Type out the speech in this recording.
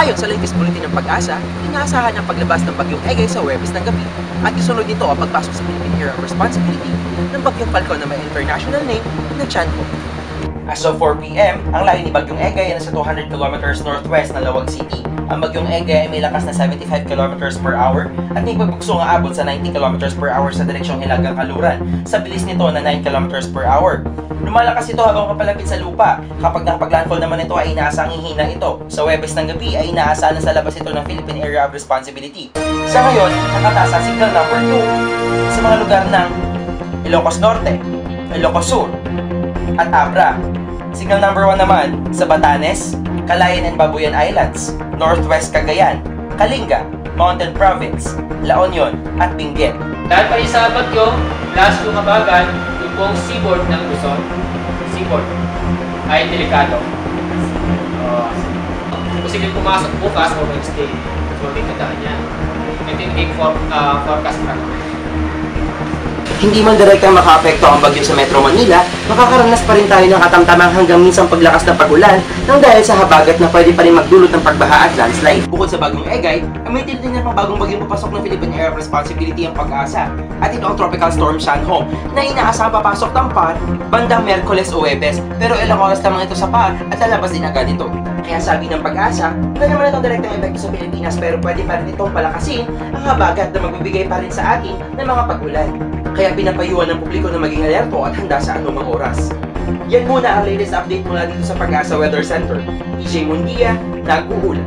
Ayon sa latest bulletin ng Pag-asa, inaasahan ang paglabas ng bagyong Egay sa Huwebes ng gabi at isunod nito ang pagpasok sa Philippine Area of Responsibility ng bagyong Falcon na may international name na Chanco. As of 4 p.m., ang layo ni Bagyong Egay ay nasa 200 kilometers northwest ng Lawag City. Ang Bagyong Egay ay may lakas na 75 kilometers per hour at may pagbugso nga abot sa 90 kilometers per hour sa direksyong Hilagang Kaluran sa bilis nito na 9 kilometers per hour. Lumalakas ito habang kapalapit sa lupa. Kapag nakapag-landfall naman ito ay inaasang hihina ito. Sa Huwebes ng gabi ay inaasahan na sa labas ito ng Philippine Area of Responsibility. Sa ngayon, nakataas ang signal number 2 sa mga lugar ng Ilocos Norte, Ilocos Sur, at Abra. Signal number 1 naman sa Batanes, Calayan and Babuyan Islands, Northwest Cagayan, Kalinga, Mountain Province, La Union, at Benguet. Dahil pa rin sa bagyo, plus lumabagan, yung buong seaboard ng Luzon, seaboard, ay delikado. Posibleng pumasok bukas o Wednesday. So, dito daan yan. Ito yung big forecast factor. Hindi man direktang makaapekto ang bagyo sa Metro Manila, makakaranas pa rin tayo ng katamtamang hanggang minsang paglakas ng pag-ulan nang dahil sa habagat na pwede pa rin magdulot ng pagbaha at landslide. Bukod sa Bagyong Egay, may tinitin na pang bagong bagyong papasok ng Philippine Area of Responsibility ang Pag-asa at ito ang Tropical Storm Shanho na inaasang papasok ng PAR bandang Miyerkules o Huwebes, pero ilang oras lamang ito sa PAR at lalabas din agad ito. Kaya sabi ng Pag-asa, wala naman itong direktang epekto sa Pilipinas pero pwede pa rin itong palakasin ang habagat na magbibigay pa rin sa atin ng mga pag-ulan. Kaya pinapayuhan ng publiko na maging alerto at handa sa anumang oras. Yan muna ang latest update mula dito sa Pag-asa Weather Center. DJ Mundia, nag-uulan.